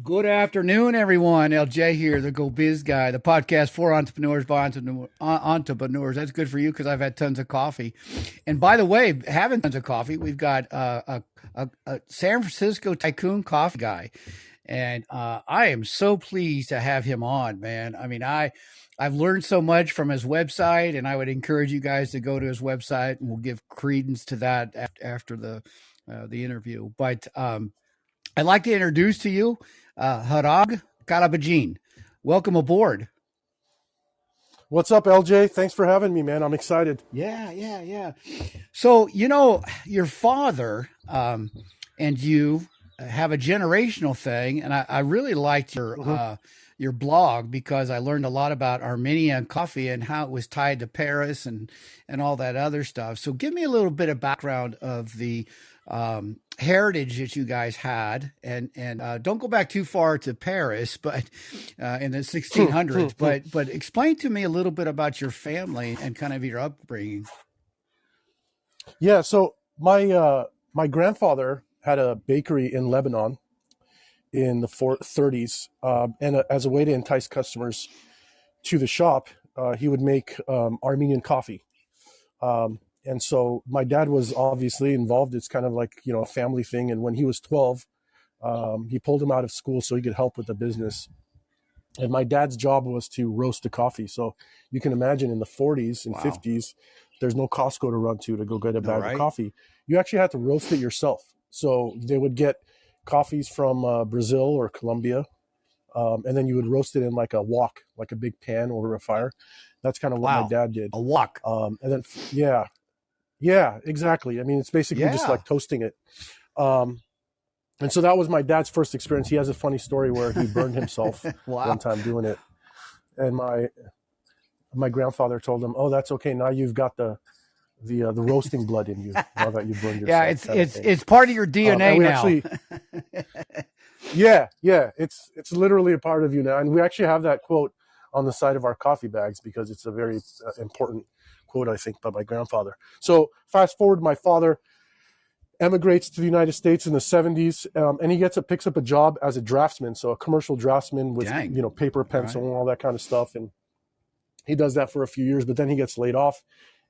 Good afternoon, everyone. LJ here, the Go Biz Guy, the podcast for entrepreneurs by entrepreneurs. That's good for you because I've had tons of coffee. And by the way, having tons of coffee, we've got a San Francisco tycoon coffee guy, and I am so pleased to have him on, man. I mean, I've learned so much from his website, and I would encourage you guys to go to his website, and we'll give credence to that after the interview. But I'd like to introduce to you Harag Karabajin. Welcome aboard. What's up, LJ? Thanks for having me, man. I'm excited. Yeah. So, your father and you have a generational thing, and I really liked your blog because I learned a lot about Armenia and coffee and how it was tied to Paris and all that other stuff. So, give me a little bit of background of the heritage that you guys had, and don't go back too far to Paris, but in the 1600s. but explain to me a little bit about your family and kind of your upbringing. Yeah, so my grandfather had a bakery in Lebanon in the 30s, and as a way to entice customers to the shop, he would make Armenian coffee. And so my dad was obviously involved. It's kind of like, a family thing. And when he was 12, he pulled him out of school so he could help with the business. And my dad's job was to roast the coffee. So you can imagine in the 40s and 50s, there's no Costco to run to go get a bag of coffee. You actually had to roast it yourself. So they would get coffees from Brazil or Colombia, and then you would roast it in like a wok, like a big pan over a fire. That's kind of what my dad did. A wok. And then, yeah, exactly. I mean, it's basically just like toasting it. And so that was my dad's first experience. He has a funny story where he burned himself one time doing it. And my grandfather told him, "Oh, that's okay. Now you've got the roasting blood in you. Now that you burned yourself." Yeah, it's part of your DNA now. Actually, yeah, it's literally a part of you now. And we actually have that quote on the side of our coffee bags because it's a very important quote, I think, by my grandfather. So fast forward, my father emigrates to the United States in the 70s, and he picks up a job as a draftsman, so a commercial draftsman with paper, pencil, and all that kind of stuff. And he does that for a few years, but then he gets laid off.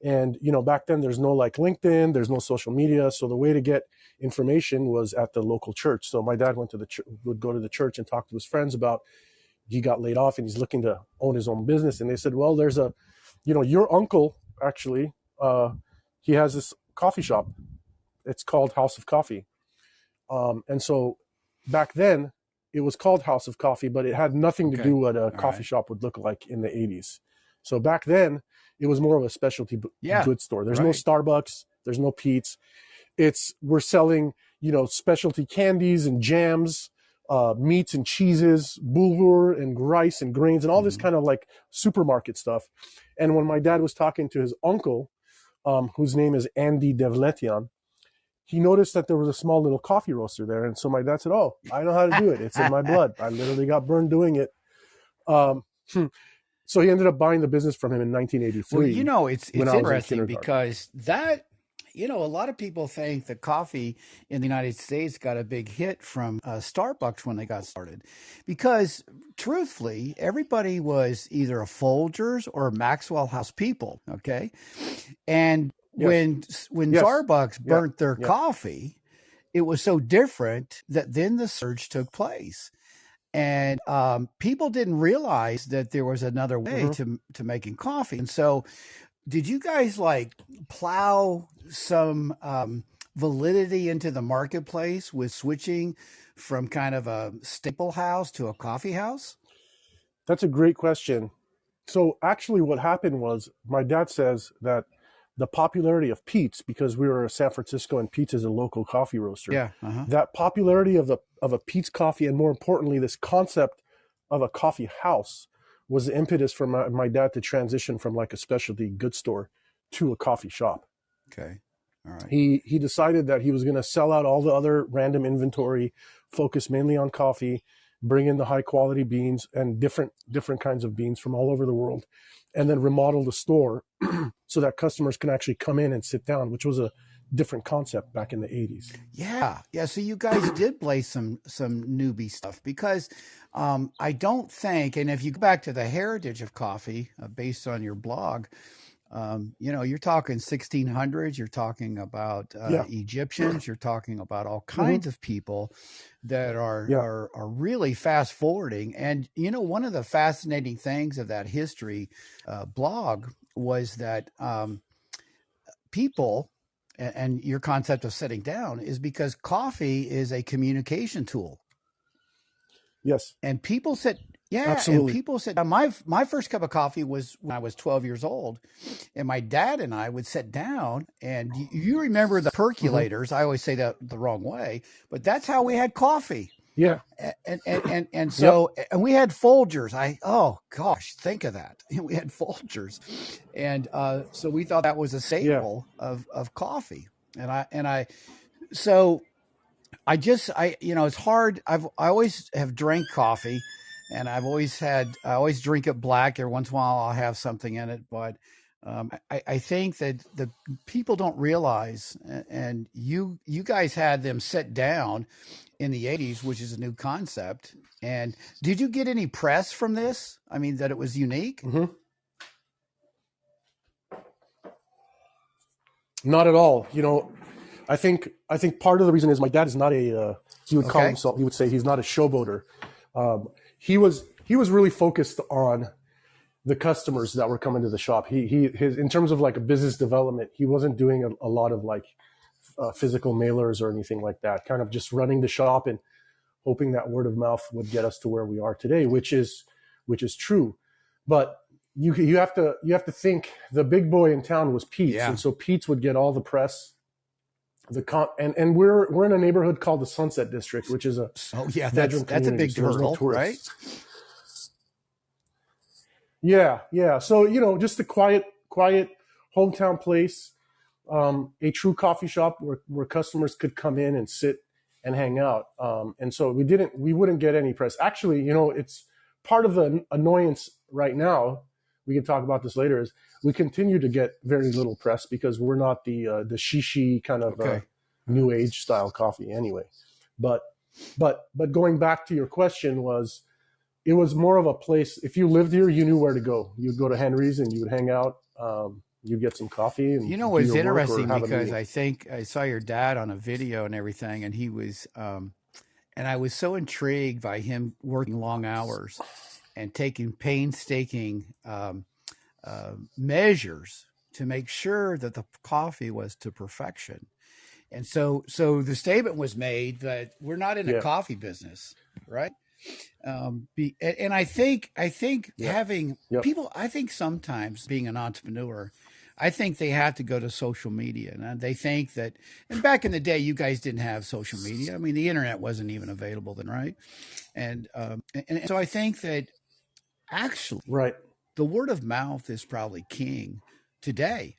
And back then there's no like LinkedIn, there's no social media, so the way to get information was at the local church. So my dad would go to the church and talk to his friends about he got laid off and he's looking to own his own business. And they said, well, there's your uncle actually, he has this coffee shop. It's called House of Coffee. And so back then it was called House of Coffee, but it had nothing to do what a coffee shop would look like in the 80s. So back then it was more of a specialty goods store. There's no Starbucks. There's no Pete's. We're selling, specialty candies and jams, meats and cheeses, bulgur and rice and grains and all this kind of like supermarket stuff. And when my dad was talking to his uncle, whose name is Andy Devletian, he noticed that there was a small little coffee roaster there. And so my dad said, "Oh, I know how to do it. It's in my blood. I literally got burned doing it." So he ended up buying the business from him in 1983. Well, it's interesting because that, a lot of people think the coffee in the United States got a big hit from Starbucks when they got started. Because truthfully, everybody was either a Folgers or Maxwell House people, okay? And when Starbucks burnt their coffee, it was so different that then the surge took place. And people didn't realize that there was another way to making coffee. And so did you guys like plow some validity into the marketplace with switching from kind of a staple house to a coffee house? That's a great question. So actually what happened was my dad says that the popularity of Pete's, because we were in San Francisco and Pete's is a local coffee roaster. That popularity of a Pete's coffee, and more importantly, this concept of a coffee house, was the impetus for my dad to transition from like a specialty goods store to a coffee shop. Okay. All right. He decided that he was going to sell out all the other random inventory, focus mainly on coffee, bring in the high quality beans and different kinds of beans from all over the world, and then remodel the store so that customers can actually come in and sit down, which was a different concept back in the 80s. Yeah, yeah. So you guys did play some newbie stuff because I don't think, and if you go back to the heritage of coffee based on your blog, you're talking 1600s, you're talking about Yeah. Egyptians, you're talking about all Hmm. kinds of people that are, Yeah. are are really fast forwarding. And one of the fascinating things of that history blog was that people and your concept of sitting down is because coffee is a communication tool. Yes. And people said, yeah, and Absolutely. people said my first cup of coffee was when I was 12 years old, and my dad and I would sit down, and you remember the Hmm. percolators. I always say that the wrong way, but that's how we had coffee. Yeah. And Yep. so and we had Folgers. Oh gosh, think of that. We had Folgers, and so we thought that was a Yeah. staple of coffee. And I so it's hard. I always have drank coffee, and I always drink it black. Every once in a while, I'll have something in it, but I think that the people don't realize, and you guys had them sit down in the '80s, which is a new concept. And did you get any press from this? I mean, that it was unique. Hmm. Not at all. I think part of the reason is my dad is not a. He would call Okay. himself. He would say he's not a showboater. He was really focused on the customers that were coming to the shop. His in terms of like a business development, he wasn't doing a lot of like physical mailers or anything like that. Kind of just running the shop and hoping that word of mouth would get us to where we are today, which is true. But you have to think the big boy in town was Pete's, Yeah. and so Pete's would get all the press. And we're in a neighborhood called the Sunset District, which is a So yeah, bedroom that's a community, big so there's no hurdle, right? tourists. Yeah, yeah. So just a quiet hometown place, a true coffee shop where customers could come in and sit and hang out. And so we wouldn't get any press. Actually, it's part of the annoyance right now. We can talk about this later. Is we continue to get very little press because we're not the shishi kind of Okay. new age style coffee anyway. But but going back to your question it was more of a place. If you lived here, you knew where to go. You'd go to Henry's and you would hang out. You'd get some coffee and do It's your work or interesting have a because meeting. I think I saw your dad on a video and everything, and and I was so intrigued by him working long hours and taking painstaking measures to make sure that the coffee was to perfection. And so the statement was made that we're not in a Yeah, coffee business, right? And I think yeah, having yep. people, I think sometimes being an entrepreneur, I think they have to go to social media, and they think that. And back in the day, you guys didn't have social media. I mean, the internet wasn't even available then, right? And so I think that actually Right. the word of mouth is probably king today.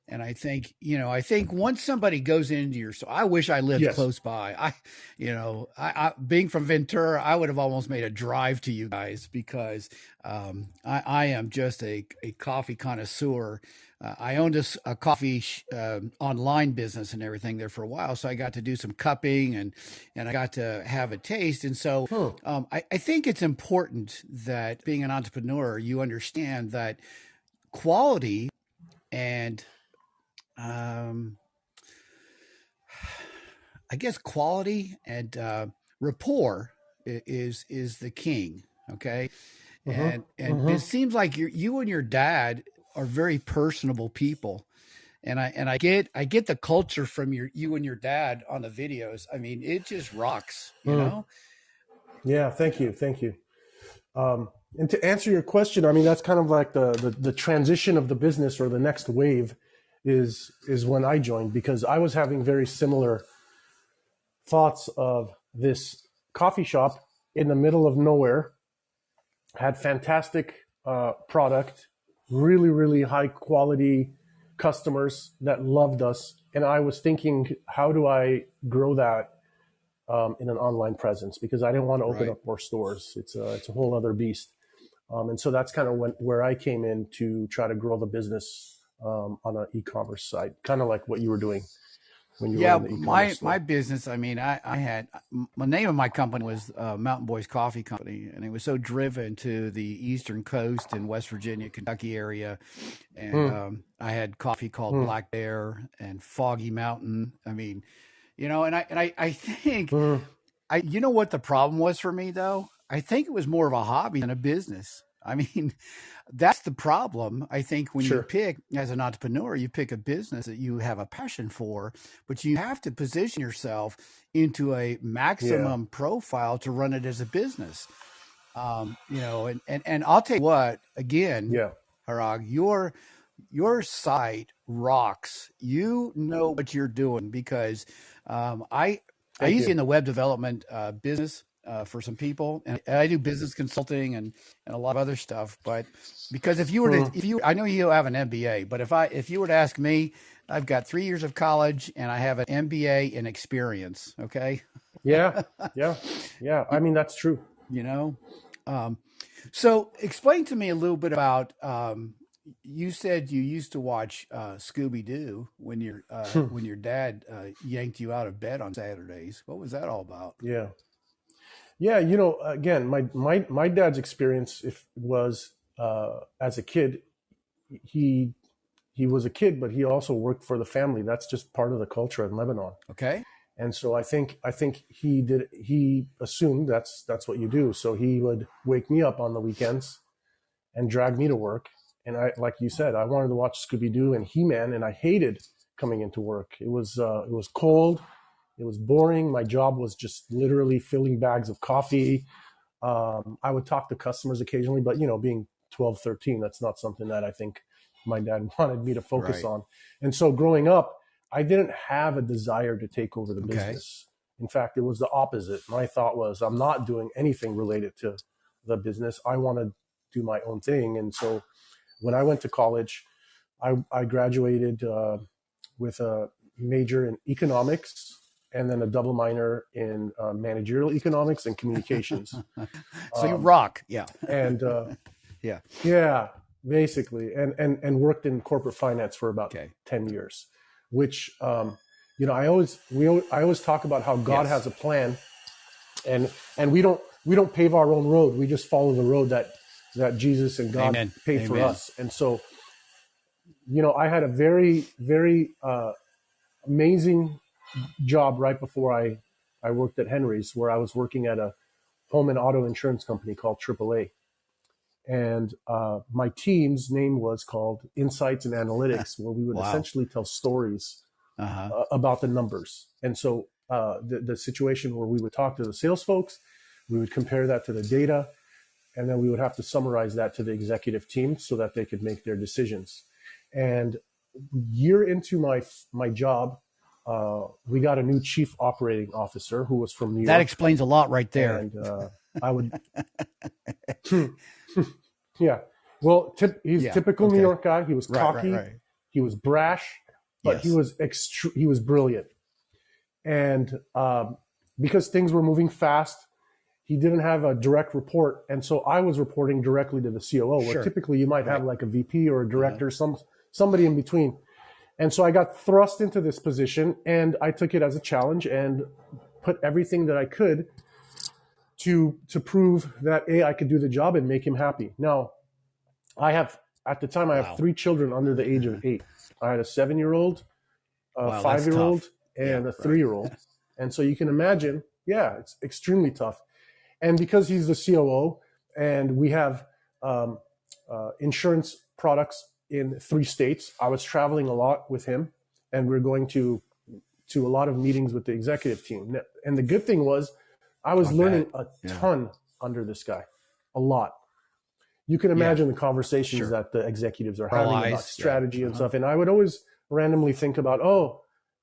And I think once somebody goes into your store, I wish I lived Yes. close by. I being from Ventura, I would have almost made a drive to you guys because I am just a coffee connoisseur. I owned a coffee online business and everything there for a while, so I got to do some cupping and I got to have a taste. And so Hmm. I think it's important that being an entrepreneur, you understand that quality and um, I guess quality and rapport is the king. Okay, Uh-huh. and Uh-huh. it seems like you and your dad are very personable people, and I get the culture from you and your dad on the videos. I mean, it just rocks. Hmm. Yeah. Thank you. Thank you. And to answer your question, I mean that's kind of like the transition of the business or the next wave is when I joined because I was having very similar thoughts of this coffee shop in the middle of nowhere, had fantastic product, really, really high quality customers that loved us. And I was thinking, how do I grow that in an online presence? Because I didn't want to open Right. up more stores. It's a whole other beast. And so that's kind of where I came in to try to grow the business on an e-commerce site, kind of like what you were doing. when you were Yeah, in the e-commerce my store? business. I mean, I had the name of my company was Mountain Boys Coffee Company, and it was so driven to the Eastern Coast in West Virginia, Kentucky area, and Hmm. I had coffee called Hmm. Black Bear and Foggy Mountain. I mean, and I think Hmm. you know what the problem was for me though? I think it was more of a hobby than a business. I mean, that's the problem. I think when you Sure. pick as an entrepreneur, you pick a business that you have a passion for, but you have to position yourself into a Yeah. maximum profile to run it as a business. And I'll tell you what, again, Yeah. Harag, your site rocks. You know what you're doing because I Thank used to be you. in the web development business for some people, and I do business consulting and a lot of other stuff. But because if you were to, Hmm. if you, I know you have an MBA, but if you were to ask me, I've got 3 years of college and I have an MBA in experience. Okay, Yeah. Yeah. Yeah. I you, mean, that's true. you know. Um, so explain to me a little bit about. You said you used to watch Scooby Doo when your dad yanked you out of bed on Saturdays. What was that all about? Yeah. Yeah. You know, again, my dad's experience if was as a kid, he he was a kid, but he also worked for the family. That's just part of the culture in Lebanon. Okay. And so I think he assumed that's what you do. So he would wake me up on the weekends and drag me to work. And I, like you said, I wanted to watch Scooby Doo and He Man, and I hated coming into work. It was cold, it was boring. My job was just literally filling bags of coffee. I would talk to customers occasionally, but being 12, 13, that's not something that I think my dad wanted me to focus Right. on. And so growing up, I didn't have a desire to take over the Okay. business. In fact, it was the opposite. My thought was, I'm not doing anything related to the business. I want to do my own thing. And so when I went to college, I graduated with a major in economics and then a double minor in managerial economics and communications. So you Um, rock. Yeah. and Yeah. yeah, basically, and worked in corporate finance for about Okay. 10 years, which I always talk about how God Yes. has a plan, and we don't pave our own road. We just follow the road that Jesus and God Amen. paved for Amen. us. And so I had a very very amazing job right before I worked at Henry's, where I was working at a home and auto insurance company called AAA. And my team's name was called Insights and Analytics, where we would Wow. essentially tell stories Uh-huh. about the numbers. And so the situation where we would talk to the sales folks, we would compare that to the data, and then we would have to summarize that to the executive team so that they could make their decisions. And year into my job, we got a new chief operating officer who was from New That York, explains a lot right there. and I would, yeah. Well, he's Yeah. typical New Okay. York guy. He was Right, right, cocky, right. he was brash, but he Yes. was he was brilliant. And because things were moving fast, he didn't have a direct report, and so I was reporting directly to the COO, where Sure. typically you might have Right. like a VP or a Uh-huh. director, somebody in between. And so I got thrust into this position, and I took it as a challenge and put everything that I could to prove that I could do the job and make him happy. Now, at the time I have Wow. 3 children under the age of 8. I had a 7-year-old, a Wow, that's 5-year-old, tough. Yeah, and a right. 3-year-old. And so you can imagine, yeah, it's extremely tough. And because he's the COO, and we have insurance products in 3 states, I was traveling a lot with him, and we are going to a lot of meetings with the executive team. And the good thing was, I was I learning bet. a Yeah. ton under this guy, a lot. You can Yeah. imagine the conversations Sure. that the executives are All having about eyes. Yeah. strategy and Uh-huh. stuff. And I would always randomly think about,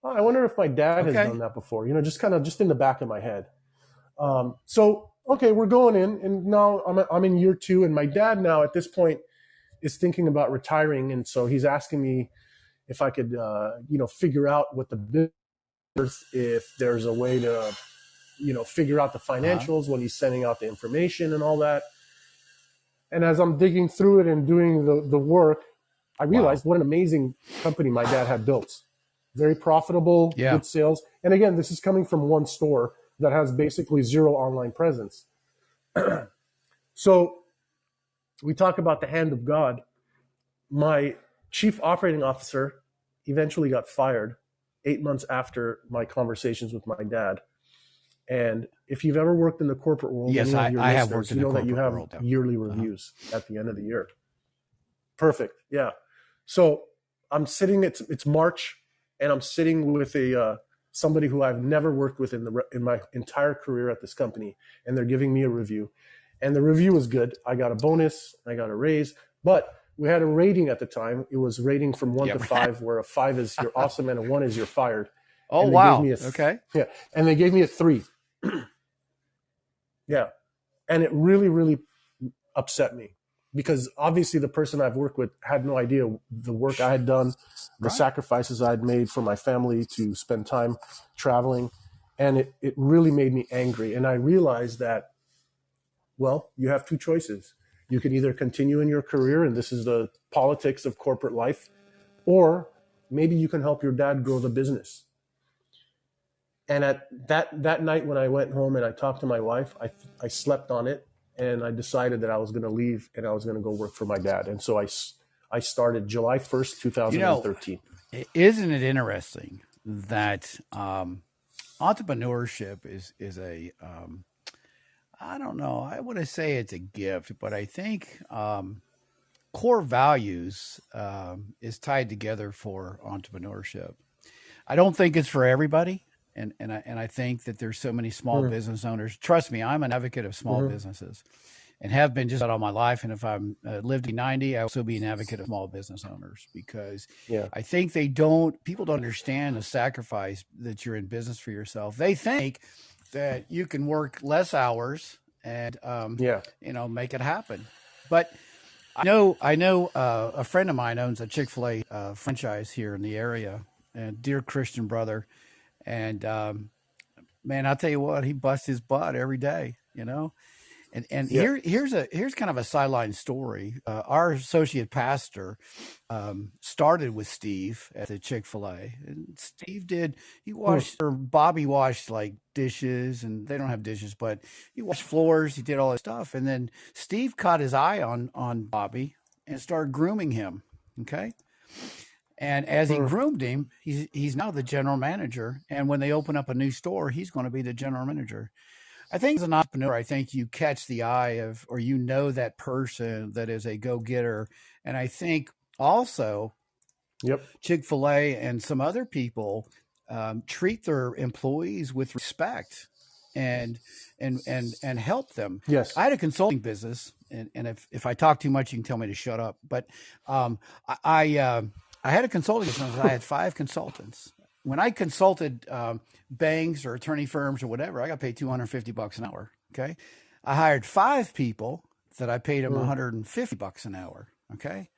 I wonder if my dad has Okay. done that before, just in the back of my head. So, okay, we're going in, and now I'm in year 2, and my dad now at this point is thinking about retiring. And so he's asking me if I could, figure out what the business, if there's a way to, figure out the Uh-huh. financials when he's sending out the information and all that. And as I'm digging through it and doing the work, I Wow. realized what an amazing company my dad had built. very profitable, Yeah. good sales. And again, this is coming from one store that has basically zero online presence. So we talk about the hand of God. My chief operating officer eventually got fired 8 months after my conversations with my dad. And if you've ever worked in the corporate world, Yes, any of your I have worked listeners, in you the know that you corporate have world. Yeah. yearly reviews at the end of the year. Perfect. Yeah. So I'm sitting, it's March, and I'm sitting with somebody who I've never worked with in my entire career at this company, and they're giving me a review. And the review was good. I got a bonus, I got a raise, but we had a rating at the time. It was rating from 1 to 5, where a 5 is you're awesome and a 1 is you're fired. Oh, and they wow. gave me Okay. Yeah, and they gave me a 3. Yeah, and it really, really upset me, because obviously the person I've worked with had no idea the work I had done, the sacrifices I'd made for my family to spend time traveling. And it really made me angry. And I realized that, well, you have two choices. You can either continue in your career, and this is the politics of corporate life, or maybe you can help your dad grow the business. And at that night when I went home and I talked to my wife, I slept on it, and I decided that I was going to leave and I was going to go work for my dad. And so I started July 1st, 2013. Isn't it interesting that entrepreneurship is a I don't know, I wouldn't say it's a gift, but I think core values is tied together for entrepreneurship. I don't think it's for everybody. And I think that there's so many small business owners. Trust me, I'm an advocate of small businesses and have been just about all my life. And if I'm lived to 90, I also be an advocate of small business owners, because I think people don't understand the sacrifice that you're in business for yourself. They think that you can work less hours and, make it happen. But I know a friend of mine owns a Chick-fil-A franchise here in the area, and dear Christian brother. And man, I'll tell you what, he busts his butt every day, And here's kind of a sideline story. Our associate pastor started with Steve at the Chick-fil-A, and he washed, or Bobby washed like dishes, and they don't have dishes, but he washed floors, he did all this stuff, and then Steve caught his eye on Bobby and started grooming him. Okay. And as he groomed him, he's now the general manager. And when they open up a new store, he's going to be the general manager. I think as an entrepreneur, I think you catch the eye of, or that person that is a go-getter. And I think also Chick-fil-A and some other people treat their employees with respect and help them. Yes. I had a consulting business, and if I talk too much, you can tell me to shut up. But I had a consulting business. I had 5 consultants. When I consulted banks or attorney firms or whatever, I got paid $250 an hour. Okay. I hired 5 people that I paid them $150 an hour. Okay.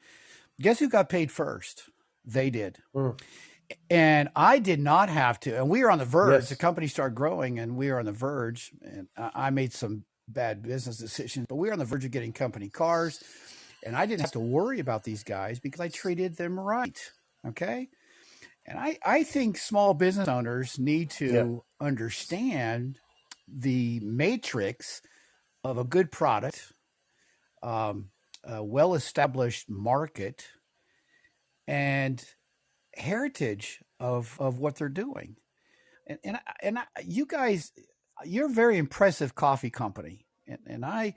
Guess who got paid first? They did. And I did not have to. And we were on the verge. The company started growing, and we were on the verge. And I made some bad business decisions, but we were on the verge of getting company cars. And I didn't have to worry about these guys because I treated them right. Okay. And I think small business owners need to understand the matrix of a good product, a well-established market, and heritage of what they're doing. You guys, you're a very impressive coffee company. And I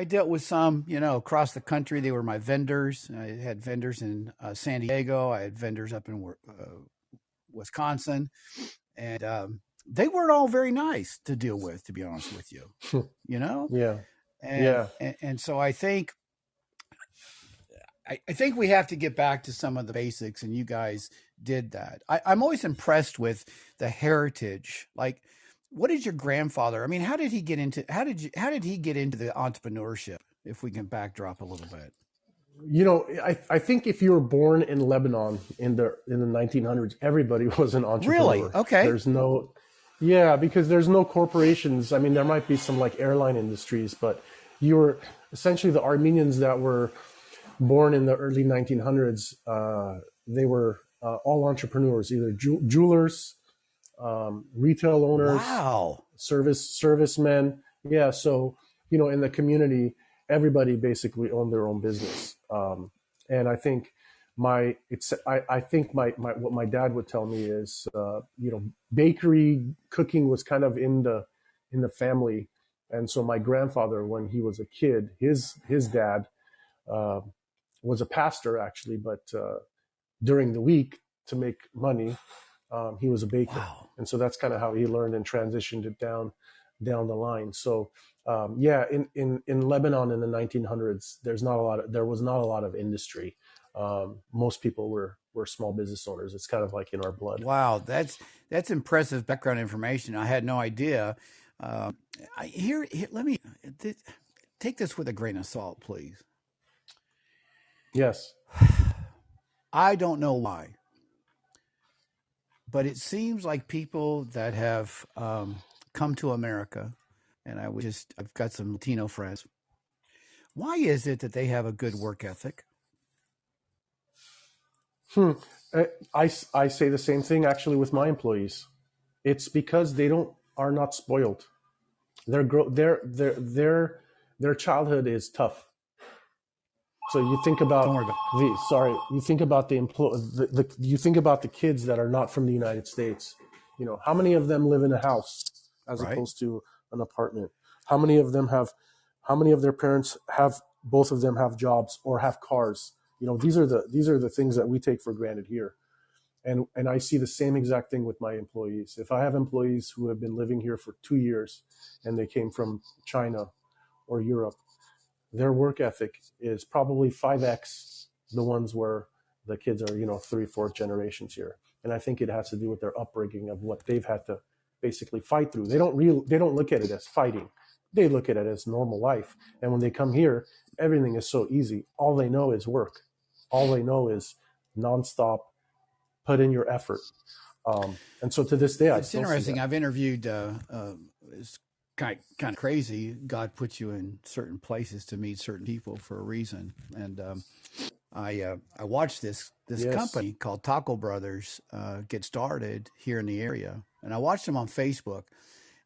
dealt with some, across the country. They were my vendors. I had vendors in San Diego. I had vendors up in Wisconsin, and they weren't all very nice to deal with, to be honest with you. And so I think we have to get back to some of the basics, and you guys did that. I'm always impressed with the heritage, like. What did your grandfather? I mean, how did he get into the entrepreneurship? If we can backdrop a little bit. I think if you were born in Lebanon in the 1900s, everybody was an entrepreneur. Really? Okay. Because there's no corporations. I mean, there might be some like airline industries, but you were essentially the Armenians that were born in the early 1900s. They were all entrepreneurs, either jewelers, retail owners, Wow. servicemen. Yeah, so in the community, everybody basically owned their own business, and I think I think my what my dad would tell me is bakery cooking was kind of in the family, and so my grandfather, when he was a kid, his dad uh, was a pastor actually, but during the week to make money, he was a baker, Wow. and so that's kind of how he learned and transitioned it down the line. So yeah, in Lebanon in the 1900s, there was not a lot of industry. Most people were small business owners. It's kind of like in our blood. Wow. That's impressive background information. I had no idea. Um, here, let me take this with a grain of salt, please. Yes. I don't know why, but it seems like people that have come to America, and I've got some Latino friends. Why is it that they have a good work ethic? Hmm. I say the same thing actually with my employees. It's because they don't are not spoiled. Their childhood is tough. So you think Don't about worry about you think about you think about the kids that are not from the United States. How many of them live in a house it, as right? opposed to an apartment? How many of their parents have both of them have jobs or have cars? These are the things that we take for granted here. And I see the same exact thing with my employees. If I have employees who have been living here for 2 years and they came from China or Europe, their work ethic is probably 5x the ones where the kids are, three, fourth generations here. And I think it has to do with their upbringing of what they've had to basically fight through. They don't look at it as fighting. They look at it as normal life. And when they come here, everything is so easy. All they know is work. All they know is nonstop, put in your effort. And so to this day, I It's still see interesting. that. I've interviewed. It's kind of crazy. God puts you in certain places to meet certain people for a reason. And I watched this Yes. company called Taco Brothers get started here in the area, and I watched him on Facebook,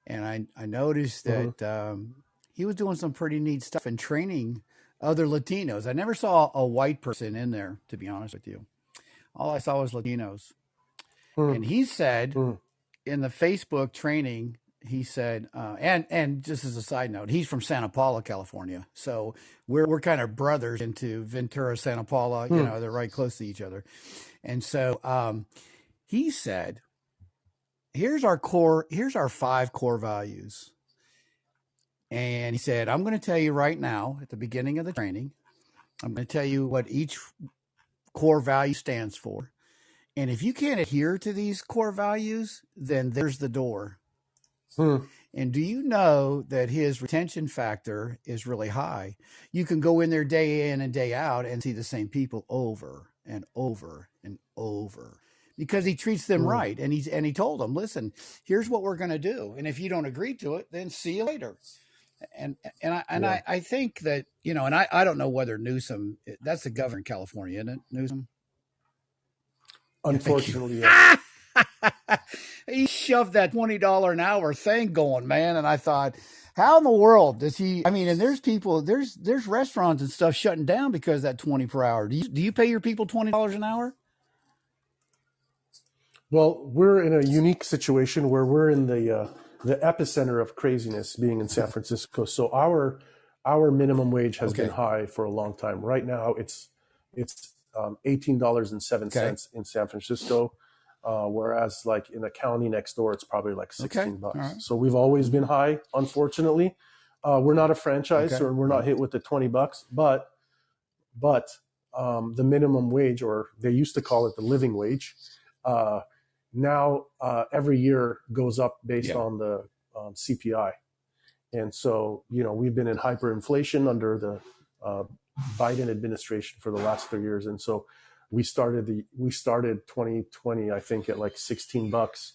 and I noticed Hmm. that he was doing some pretty neat stuff and training other Latinos. I never saw a white person in there, to be honest with you. All I saw was Latinos. Hmm. And he said Hmm. in the Facebook training, he said, and just as a side note, he's from Santa Paula, California. So we're kind of brothers into Ventura, Santa Paula. Hmm. They're right close to each other. And so he said, here's our 5 core values. And he said, I'm going to tell you right now at the beginning of the training, I'm going to tell you what each core value stands for. And if you can't adhere to these core values, then there's the door. Hmm. And do you know that his retention factor is really high? You can go in there day in and day out and see the same people over and over and over because he treats them Hmm. right. And he told them, listen, here's what we're going to do. And if you don't agree to it, then see you later. Yeah. I think that, and I don't know whether Newsom, that's the governor in California, isn't it? Newsom? Yeah, thank you. Unfortunately, yes. He shoved that $20 an hour thing going, man, and I thought, how in the world does he? I mean, and there's people, there's restaurants and stuff shutting down because of that 20 per hour. Do you pay your people $20 an hour? Well, we're in a unique situation where we're in the epicenter of craziness, being in San Francisco. So our minimum wage has been Okay, high for a long time. Right now, it's okay, $18.07 in San Francisco, whereas like in the county next door, it's probably like okay, all $16. right, So we've always been high. Unfortunately, we're not a franchise, okay, or we're all not right. hit with the $20, but the minimum wage, or they used to call it the living wage. Uh, Now every year goes up based Yeah. on the CPI, and so we've been in hyperinflation under the uh, Biden administration for the last 3 years, and so we started 2020 I think at like $16,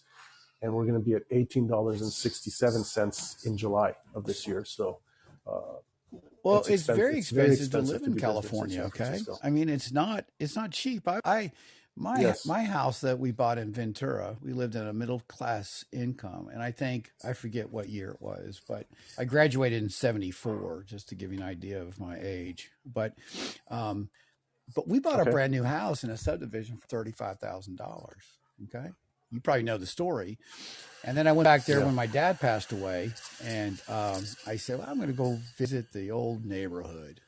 and we're going to be at $18.67 in July of this year. So uh, Well, it's it's expensive. very It's very expensive to expensive live to in do business in California. San Okay, Francisco. I mean it's not cheap. Yes. My house that we bought in Ventura, we lived in a middle class income, and I forget what year it was, but I graduated in '74, just to give you an idea of my age. Um, but we bought a Okay. brand new house in a subdivision for $35,000. Okay, you probably know the story. And then I went back there Yeah. when my dad passed away, and I said, well, I'm going to go visit the old neighborhood.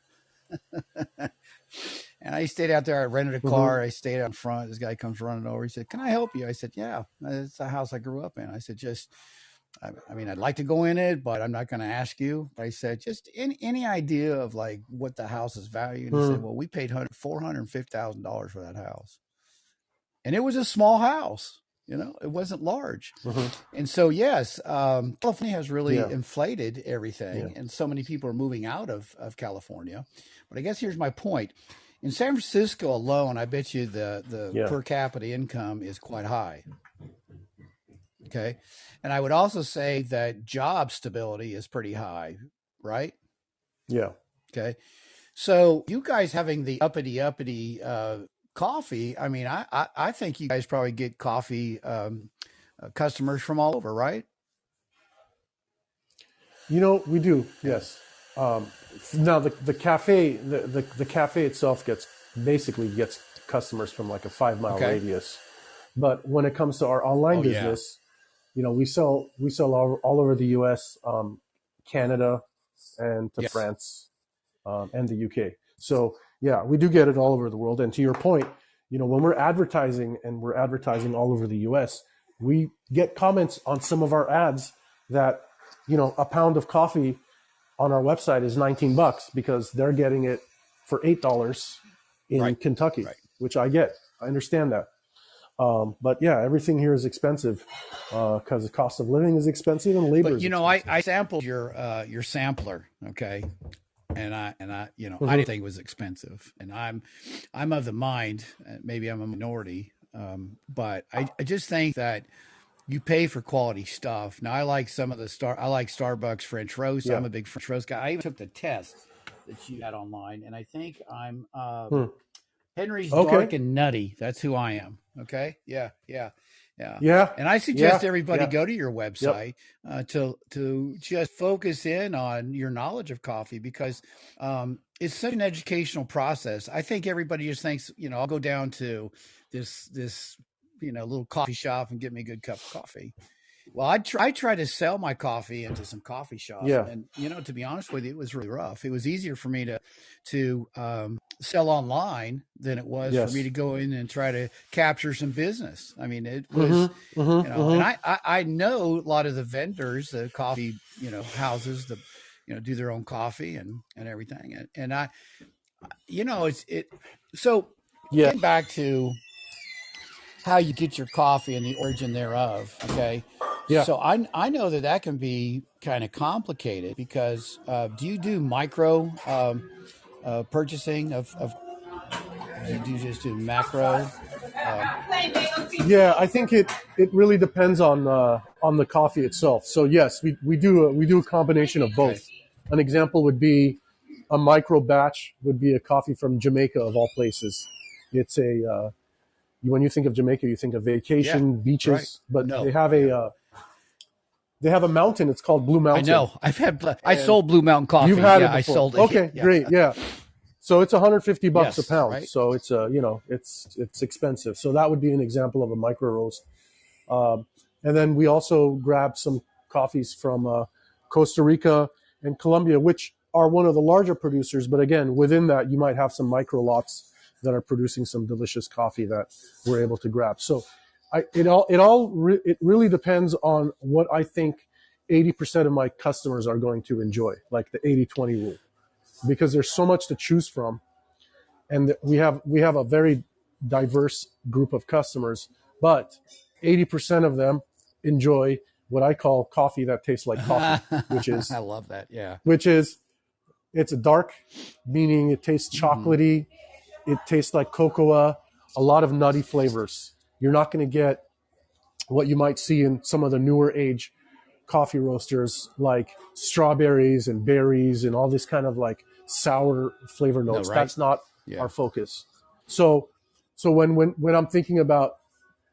And I stayed out there. I rented a Mm-hmm. car. I stayed out front. This guy comes running over. He said, "Can I help you?" I said, "Yeah, it's the house I grew up in." I said, I mean, I'd like to go in it, but I'm not going to ask you." I said, "Just any idea of like what the house is valued?" And he said, Mm-hmm. "Well, we paid $450,000 for that house, and it was a small house. You know, it wasn't large." Mm-hmm. And so, yes, California has really Yeah. inflated Yeah. everything, and so many people are moving out of California. But I guess here's my point: in San Francisco alone, I bet you the Yeah. per capita income is quite high. Okay, and I would also say that job stability is pretty high, right? Yeah. Okay, so you guys having the uppity coffee, I mean, I think you guys probably get coffee customers from all over, right? We do. Yeah. Yes. Um, Now the cafe itself gets customers from like a 5 mile Okay. radius. But when it comes to our online Oh yeah. business, we sell all over the U.S., Canada, and to Yes. France, and the UK. So yeah, we do get it all over the world. And to your point, when we're advertising and we're advertising all over the US, we get comments on some of our ads that, a pound of coffee on our website is $19 because they're getting it for $8 in Right. Kentucky, Right. which I get. I understand that. But yeah, everything here is expensive because the cost of living is expensive and labor But is you know, I expensive. I sampled your sampler, okay, and I I Mm-hmm. didn't think it was expensive, and I'm of the mind, maybe I'm a minority, but I just think that you pay for quality stuff. Now I like some of I like Starbucks French roast. Yeah. I'm a big French roast guy. I even took the test that you had online, and I think I'm Hmm. Henry's Okay. Dark and Nutty. That's who I am. Okay. Yeah. Yeah. Yeah. Yeah. And I suggest Yeah. everybody Yeah. go to your Yep. website to just focus in on your knowledge of coffee because it's such an educational process. I think everybody just thinks, I'll go down to this little coffee shop and get me a good cup of coffee. Well, I tried to sell my coffee into some coffee shops, Yeah. and to be honest with you, it was really rough. It was easier for me to sell online than it was for me Yes. to go in and try to capture some business. I mean, it was, Mm-hmm. Mm-hmm. and Mm-hmm. I know a lot of the vendors, the coffee, houses, do their own coffee and everything, and it's it. So Yeah. getting back to how you get your coffee and the origin thereof. Okay, Yeah. so I know that can be kind of complicated because do you do micro purchasing of do you just do macro? Um, Yeah. I think it really depends on the coffee itself. So yes, we do a combination of okay, both. An example would be a micro batch would be a coffee from Jamaica of all places. It's when you think of Jamaica, you think of yeah, vacation, right. beaches, but No, yeah, they have a mountain. It's called Blue I Mountain, know. I and sold Blue Mountain you've Coffee. had Yeah, it I before. sold it. Okay, Yeah, great. Yeah. So it's $150 a yes, pound. right. So it's expensive. So that would be an example of a micro roast. Um, and then we also grabbed some coffees from Costa Rica and Colombia, which are one of the larger producers. But again, within that, you might have some micro lots that are producing some delicious coffee that we're able to grab. So it really depends on what I think 80% of my customers are going to enjoy, like the 80-20 rule, because there's so much to choose from, and we have a very diverse group of customers, but 80% of them enjoy what I call coffee that tastes like coffee, which I is love that. Yeah. which is it's a dark, meaning it tastes Hmm. chocolatey, it tastes like cocoa, a lot of nutty flavors. You're not going to get what you might see in some of the newer age coffee roasters, like strawberries and berries and all this kind of like sour flavor No, notes. right. That's not Yeah. our focus. So So when I'm thinking about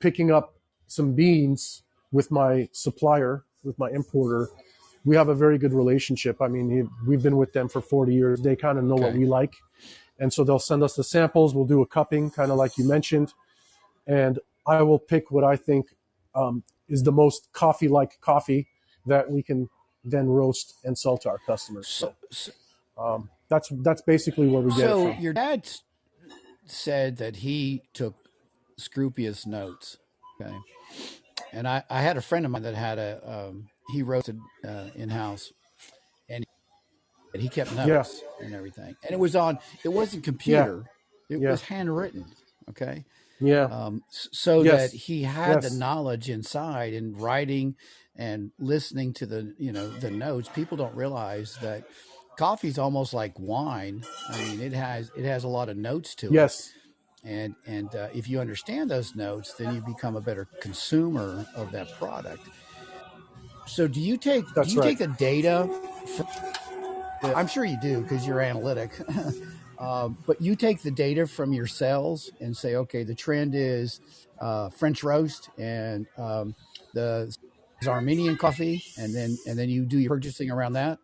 picking up some beans with my supplier, with my importer, we have a very good relationship. I mean, we've been with them for 40 years. They kind of know what Okay. we like. And so they'll send us the samples. We'll do a cupping, kind of like you mentioned. And I will pick what I think is the most coffee-like coffee that we can then roast and sell to our customers. So, So so, that's basically where we get it so from. your dad said that he took scrupious notes. Okay. And I had a friend of mine that had he roasted in house, and he kept Yeah, notes and everything. And it wasn't yeah, computer, it yeah, was handwritten. Okay. yeah. So that Yes, he had the yes, knowledge inside and writing and listening to the notes. People don't realize that coffee is almost like wine. I mean, it has a lot of notes to it, yes. and if you understand those notes, then you become a better consumer of that product. So do That's you right. take the data from I'm sure you do because you're analytic. But you take the data from your cells and say, okay, the trend is French roast and the is Armenian coffee, and then you do your purchasing around that.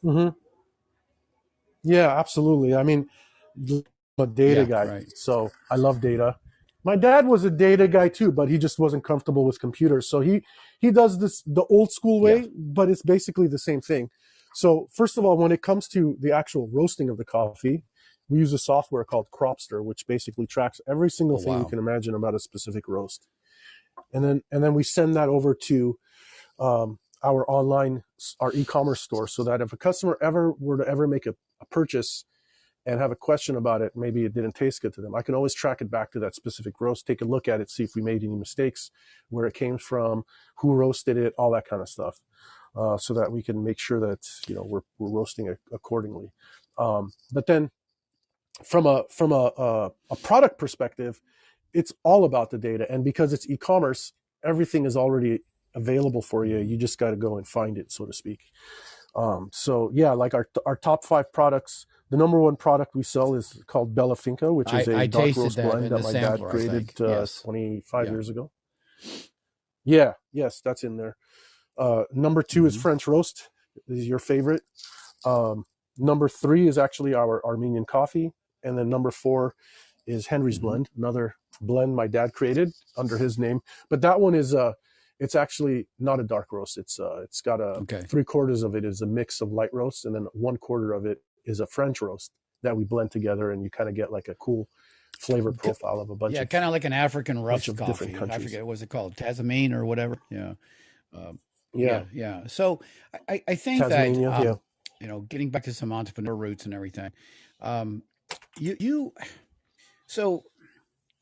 Hmm. Yeah, absolutely. I mean, I'm a data Yeah, guy, right. so I love data. My dad was a data guy too, but he just wasn't comfortable with computers. So he does this the old school Yeah. way, but it's basically the same thing. So first of all, when it comes to the actual roasting of the coffee, we use a software called Cropster, which basically tracks every single Oh thing you wow. can imagine about a specific roast. And then we send that over to our online, our e-commerce store, so that if a customer ever were to ever make a purchase and have a question about it, maybe it didn't taste good to them, I can always track it back to that specific roast, take a look at it, see if we made any mistakes, where it came from, who roasted it, all that kind of stuff, so that we can make sure that we're roasting it accordingly. But then from a product perspective, it's all about the data, and because it's e-commerce, everything is already available for you. You just got to go and find it, so to speak. So yeah, like our top 5 products, the number one product we sell is called Bella Finca, which is a I dark tasted roast that blend in that the my dad sampler, I created think. Yes. 25 Yeah. years ago. Yeah, yes, that's in there. Number 2 is Hmm. French roast. This is your favorite. Number 3 is actually our Armenian coffee, and then number 4 is Henry's Hmm. blend, another blend my dad created under his name. But that one is it's actually not a dark roast. It's got a Okay. 3/4 of it is a mix of light roast, and then 1/4 of it is a French roast that we blend together, and you kind of get like a cool flavor profile of a bunch Yeah, of kind of like an African bunch rust of different coffee. I countries. forget what's it called, Tasmine or whatever. Yeah. Um, Yeah, yeah, yeah. So I think that Tasmania. Yeah, getting back to some entrepreneur roots and everything, um, you so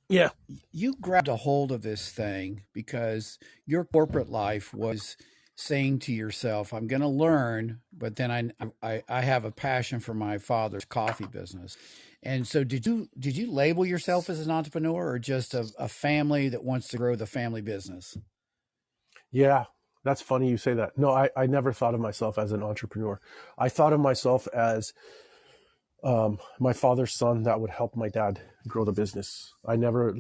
yeah, you grabbed a hold of this thing because your corporate life was saying to yourself, "I'm going to learn," but then I have a passion for my father's coffee business. And so, did you label yourself as an entrepreneur or just a family that wants to grow the family business? yeah. That's funny you say that. No, I never thought of myself as an entrepreneur. I thought of myself as my father's son that would help my dad grow the business. I never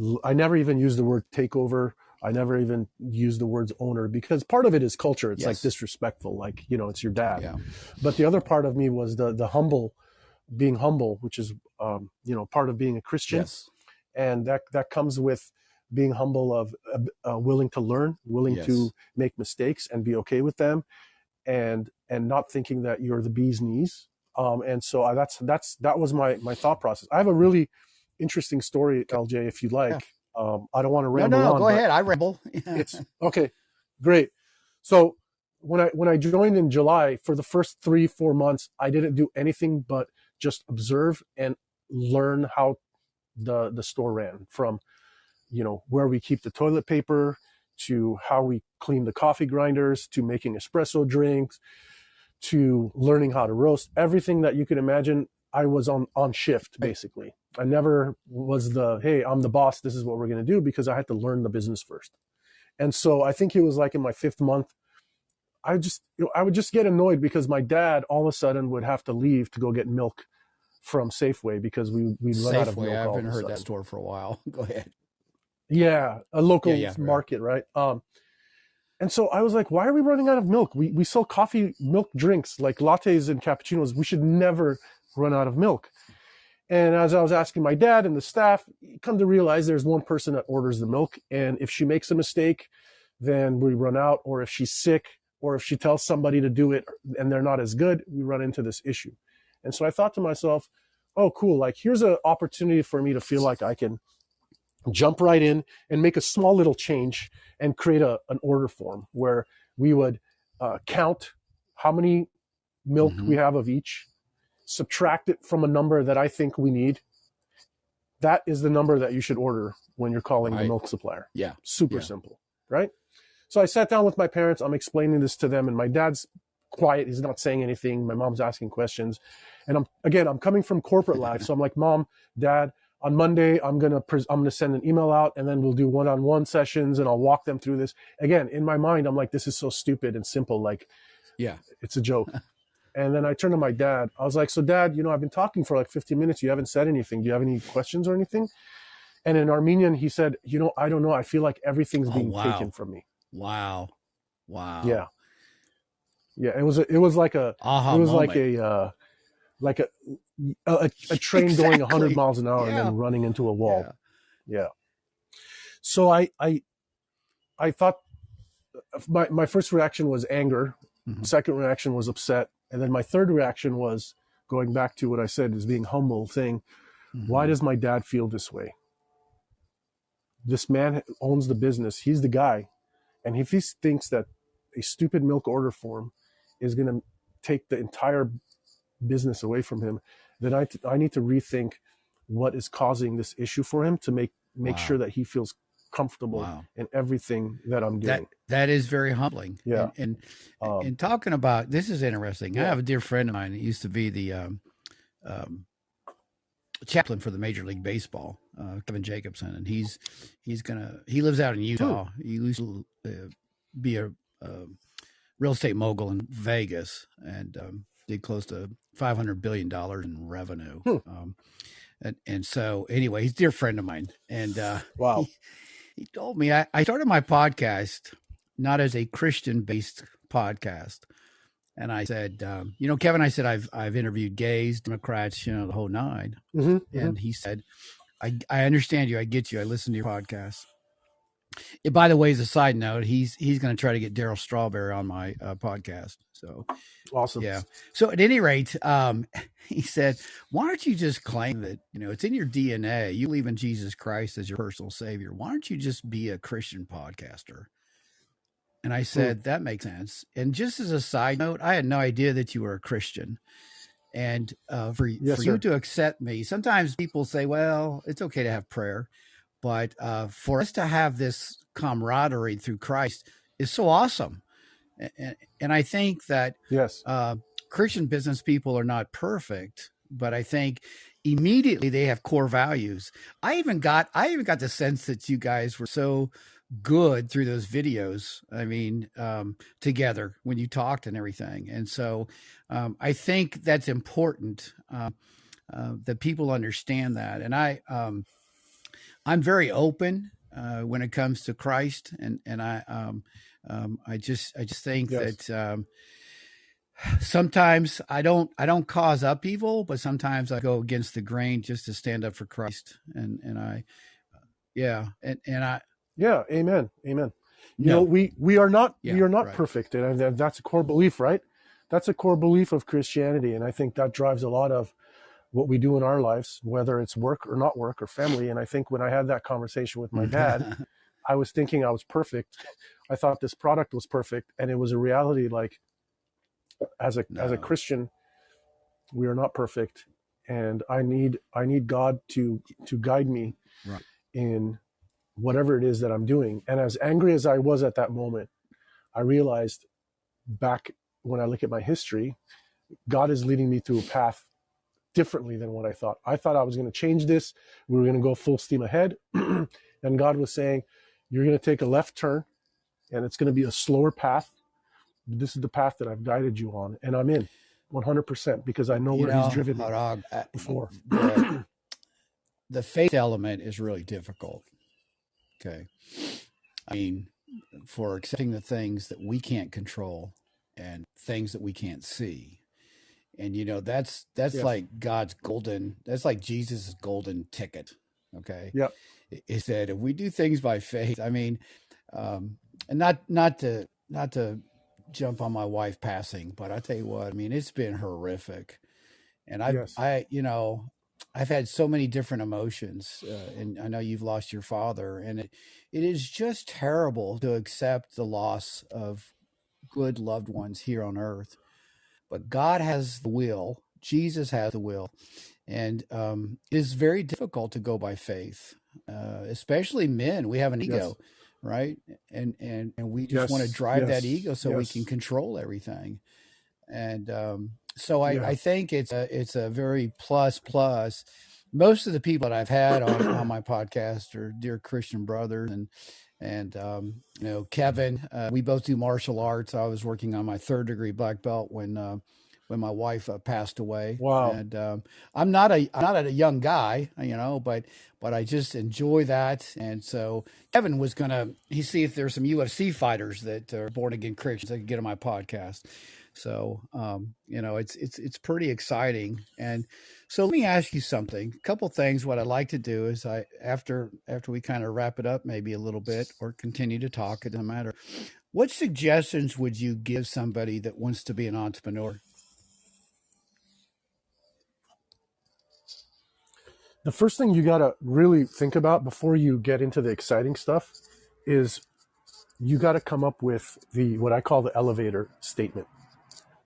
even used the word takeover. I never even used the words owner, because part of it is culture. It's like Yes. disrespectful, like it's your dad. Yeah. But the other part of me was the humble, being humble, which is part of being a Christian, Yes. and that comes with being humble, of willing to learn, willing to Yes. make mistakes and be okay with them, and not thinking that you're the bee's knees. And so that was my thought process. I have a really interesting story, Okay. LJ, if you Yeah. like. I don't want to No, no, ramble no. on, Go but ahead. I ramble. it's okay. Great. So when I joined in July, for the first 3-4 months, I didn't do anything but just observe and learn how the store ran, from where we keep the toilet paper, to how we clean the coffee grinders, to making espresso drinks, to learning how to roast. Everything that you could imagine, I was on shift, Right. basically. I never was hey, I'm the boss, this is what we're going to do, because I had to learn the business first. And so I think it was like in my 5th month, I would just get annoyed because my dad all of a sudden would have to leave to go get milk from Safeway because we run out of Safeway, I milk all of haven't a heard that sudden. store for a while. Go ahead. Yeah, a Yeah, local yeah, right. market, right? And so I was like, why are we running out of milk? We sell coffee, milk drinks like lattes and cappuccinos. We should never run out of milk. And as I was asking my dad and the staff, you come to realize there's one person that orders the milk. And if she makes a mistake, then we run out. Or if she's sick, or if she tells somebody to do it and they're not as good, we run into this issue. And so I thought to myself, oh, cool. Like, here's an opportunity for me to feel like I can jump right in and make a small little change and create an order form where we would count how many milk we have of each, subtract it from a number that I think we need. That is the number that you should order when you're calling the milk supplier. Yeah. Super simple, right? So I sat down with my parents. I'm explaining this to them, and my dad's quiet. He's not saying anything. My mom's asking questions. And I'm coming from corporate life. So I'm like, Mom, Dad, on Monday, I'm gonna send an email out, and then we'll do one-on-one sessions, and I'll walk them through this. Again, in my mind, I'm like, this is so stupid and simple. Like, yeah, it's a joke. And then I turned to my dad. I was like, so Dad, I've been talking for like 15 minutes. You haven't said anything. Do you have any questions or anything? And in Armenian, he said, I don't know. I feel like everything's being taken from me. Wow. Yeah. It was like a train going 100 miles an hour and then running into a wall. Yeah. So I thought my first reaction was anger. Second reaction was upset. And then my third reaction was, going back to what I said is being humble, saying, why does my dad feel this way? This man owns the business. He's the guy. And if he thinks that a stupid milk order form is going to take the entire business away from him, then I need to rethink what is causing this issue for him to make sure that he feels comfortable in everything that I'm doing. That is very humbling. Yeah. And talking about, this is interesting. Yeah. I have a dear friend of mine that used to be the chaplain for the Major League Baseball, Kevin Jacobson, and he lives out in Utah. He used to be a real estate mogul in Vegas and did close to $500 billion in revenue. And so anyway, he's a dear friend of mine. And wow. He told me I started my podcast not as a Christian-based podcast. And I said, Kevin, I said, I've interviewed gays, Democrats, the whole nine. And he said, I understand you. I get you. I listen to your podcast. By the way, as a side note, he's going to try to get Daryl Strawberry on my podcast. So awesome. Yeah. So at any rate, he said, why don't you just claim that, it's in your DNA. You believe in Jesus Christ as your personal savior. Why don't you just be a Christian podcaster? And I said, that makes sense. And just as a side note, I had no idea that you were a Christian. And for you to accept me, sometimes people say, well, it's okay to have prayer. But for us to have this camaraderie through Christ is so awesome. And I think that Christian business people are not perfect, but I think immediately they have core values. I even got the sense that you guys were so good through those videos. I mean, together when you talked and everything. And so I think that's important that people understand that. And I'm very open when it comes to Christ, and I just think that sometimes I don't cause upheaval, but sometimes I go against the grain just to stand up for Christ, and amen. We are not perfect, and that's a core belief, right? That's a core belief of Christianity, and I think that drives a lot of what we do in our lives, whether it's work or not work or family. And I think when I had that conversation with my dad, I was thinking I was perfect. I thought this product was perfect, and it was a reality. Like, as a Christian, we are not perfect, and I need God to guide me in whatever it is that I'm doing. And as angry as I was at that moment, I realized back when I look at my history, God is leading me through a path differently than what I thought. I thought I was going to change this. We were going to go full steam ahead. And God was saying, you're going to take a left turn, and it's going to be a slower path. This is the path that I've guided you on, and I'm in. 100%, because I know where he's driven me Harag, before. the faith element is really difficult. Okay. I mean, for accepting the things that we can't control and things that we can't see. And that's Yes. like God's golden, that's like Jesus' golden ticket. Okay. Yep. He said, if we do things by faith, I mean, and not to jump on my wife passing, but I tell you what, I mean, it's been horrific. And Yes. I've had so many different emotions, and I know you've lost your father, and it is just terrible to accept the loss of good loved ones here on earth. But God has the will, Jesus has the will, and it is very difficult to go by faith, especially men. We have an Yes. ego, right? And we just want to Yes. drive that Yes. ego so we can Yes. control everything. And so I Yeah. think it's a very plus plus. Most of the people that I've had on my podcast are dear Christian brothers, and Kevin. We both do martial arts. I was working on my third degree black belt when my wife passed away, Wow. and I'm not a young guy, but I just enjoy that. And so Kevin was gonna he see if there's some UFC fighters that are born again Christians that could get on my podcast. So it's pretty exciting. And so let me ask you something. A couple things. What I like to do is after we kind of wrap it up, maybe a little bit, or continue to talk. It doesn't matter. What suggestions would you give somebody that wants to be an entrepreneur? The first thing you got to really think about before you get into the exciting stuff is you got to come up with the what I call the elevator statement.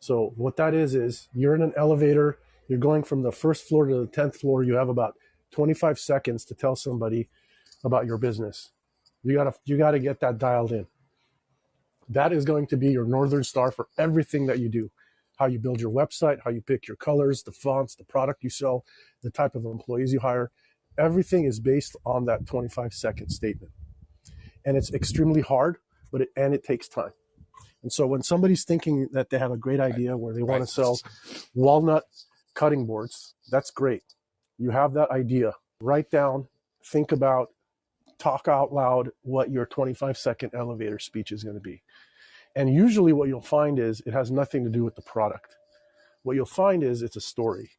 So what that is you're in an elevator, you're going from the first floor to the 10th floor, you have about 25 seconds to tell somebody about your business. You got to get that dialed in. That is going to be your Northern Star for everything that you do. How you build your website, how you pick your colors, the fonts, the product you sell, the type of employees you hire. Everything is based on that 25-second statement. And it's extremely hard, but it takes time. And so when somebody's thinking that they have a great Right. idea where they want Right. to sell walnut cutting boards, that's great. You have that idea. Write down, think about, talk out loud what your 25-second elevator speech is going to be. And usually what you'll find is it has nothing to do with the product. What you'll find is it's a story.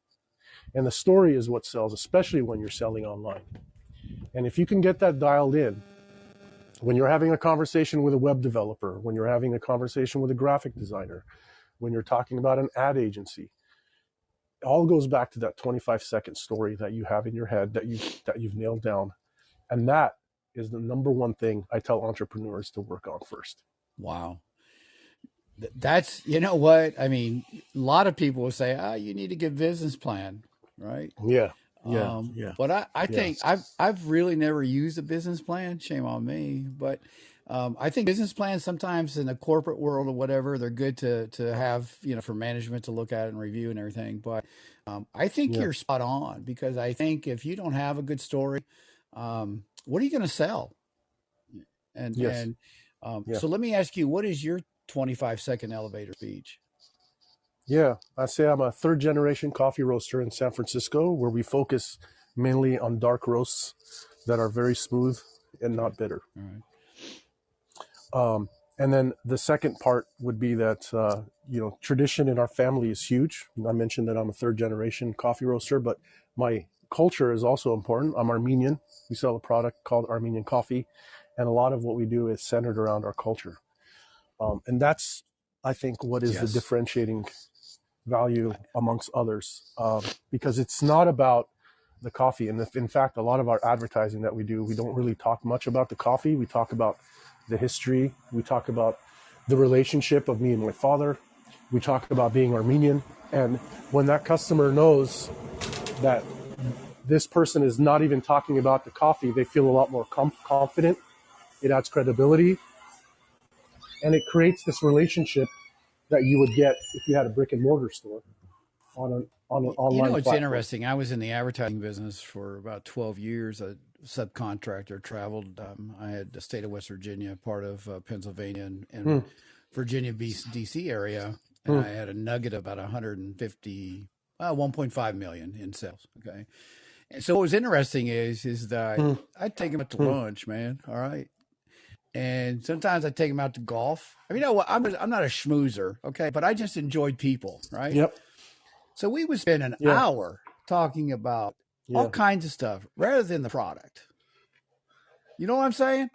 And the story is what sells, especially when you're selling online. And if you can get that dialed in, when you're having a conversation with a web developer, when you're having a conversation with a graphic designer, when you're talking about an ad agency, it all goes back to that 25-second story that you have in your head that you've nailed down. And that is the number one thing I tell entrepreneurs to work on first. Wow. That's, you know what? I mean, a lot of people will say, you need a good business plan, right? Yeah. Yeah. Yeah. But I Yeah. think I've really never used a business plan. Shame on me. But I think business plans sometimes in the corporate world or whatever, they're good to have, for management to look at and review and everything. But I think Yeah. you're spot on, because I think if you don't have a good story, what are you going to sell? And Yes. and Yeah. so let me ask you, what is your 25-second elevator speech? Yeah. I say I'm a third generation coffee roaster in San Francisco where we focus mainly on dark roasts that are very smooth and Okay. not bitter. All right. And then the second part would be that, tradition in our family is huge. I mentioned that I'm a third generation coffee roaster, but my culture is also important. I'm Armenian. We sell a product called Armenian coffee. And a lot of what we do is centered around our culture. And that's, I think, what is the Yes. differentiating value amongst others, because it's not about the coffee. And in fact, a lot of our advertising that we do, we don't really talk much about the coffee. We talk about the history. We talk about the relationship of me and my father. We talk about being Armenian. And when that customer knows that this person is not even talking about the coffee, they feel a lot more confident. It adds credibility. And it creates this relationship that you would get if you had a brick and mortar store on an online It's platform. interesting. I was in the advertising business for about 12 years, a subcontractor, traveled. I had the state of West Virginia, part of Pennsylvania, and Virginia, DC area. and I had a nugget of about 150, 1.5 million in sales. Okay. And so what was interesting is that I'd take him out to lunch, man. All right. And sometimes I take him out to golf. I mean, you know what? I'm not a schmoozer, okay, but I just enjoyed people, right? Yep. So we would spend an Yeah. hour talking about all Yeah. kinds of stuff rather than the product. You know what I'm saying?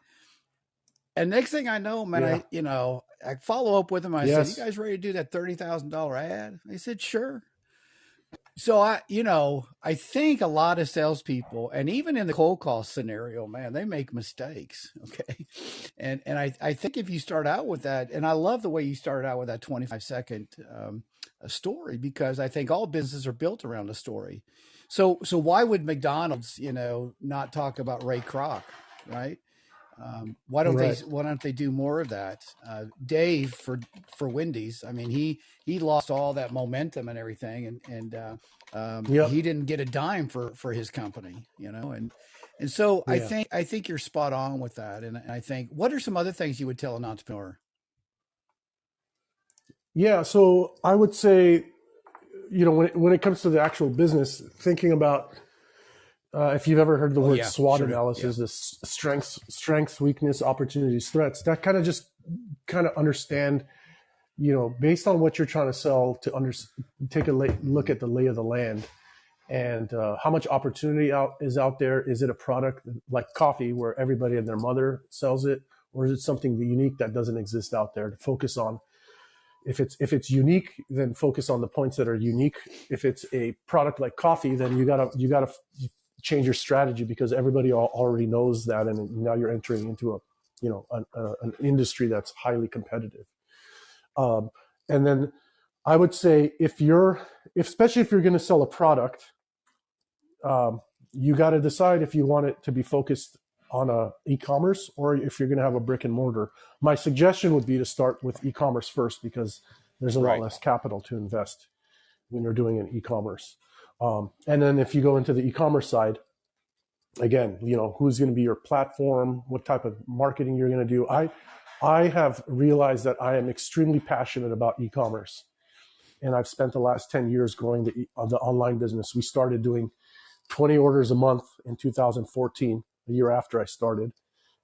And next thing I know, man, Yeah. I follow up with them. I said, "You Yes. guys ready to do that $30,000 ad?" They said, "Sure." So I think a lot of salespeople, and even in the cold call scenario, man, they make mistakes. Okay, and I think if you start out with that, and I love the way you started out with that 25-second story, because I think all businesses are built around a story. So why would McDonald's, not talk about Ray Kroc, right? Why don't they Right. why don't they do more of that? Dave for Wendy's, I mean, he lost all that momentum and everything, and Yep. he didn't get a dime for his company, and so I Yeah. think you're spot on with that. And I think, what are some other things you would tell an entrepreneur? Yeah. So I would say, when it comes to the actual business, thinking about if you've ever heard the Oh word yeah, SWOT sure do. Yeah, analysis, this strengths, weakness, opportunities, threats, that kind of understand, based on what you're trying to sell, take a look at the lay of the land, and how much opportunity is out there. Is it a product like coffee where everybody and their mother sells it, or is it something unique that doesn't exist out there to focus on? If it's unique, then focus on the points that are unique. If it's a product like coffee, then you gotta change your strategy, because everybody already knows that, and now you're entering into an industry that's highly competitive. Um, and then I would say, especially if you're going to sell a product, you got to decide if you want it to be focused on a e-commerce or if you're going to have a brick and mortar. My suggestion would be to start with e-commerce first, because there's a lot right. less capital to invest when you're doing an e-commerce. And then if you go into the e-commerce side, again, who's going to be your platform, what type of marketing you're going to do. I have realized that I am extremely passionate about e-commerce, and I've spent the last 10 years growing the online business. We started doing 20 orders a month in 2014, the year after I started,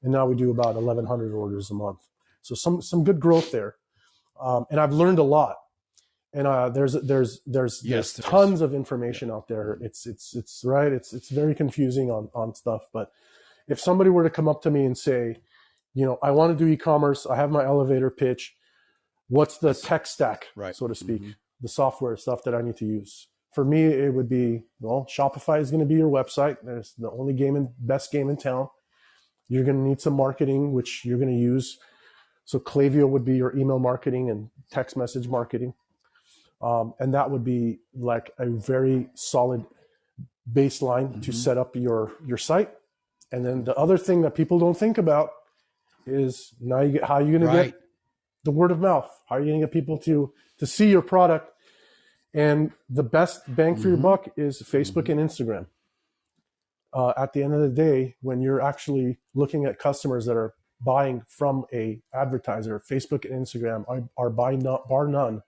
and now we do about 1,100 orders a month. So some good growth there, and I've learned a lot. And there's tons of information out there. It's right. It's very confusing on stuff. But if somebody were to come up to me and say, I want to do e-commerce, I have my elevator pitch, what's the tech stack, Right. so to speak, the software stuff that I need to use? For me, it would be, Shopify is going to be your website. There's the only best game in town. You're going to need some marketing, which you're going to use. So Klaviyo would be your email marketing and text message marketing. And that would be like a very solid baseline to set up your site. And then the other thing that people don't think about is how are you going to get the word of mouth? How are you going to get people to see your product? And the best bang for your buck is Facebook and Instagram. At the end of the day, when you're actually looking at customers that are buying from a advertiser, Facebook and Instagram are bar none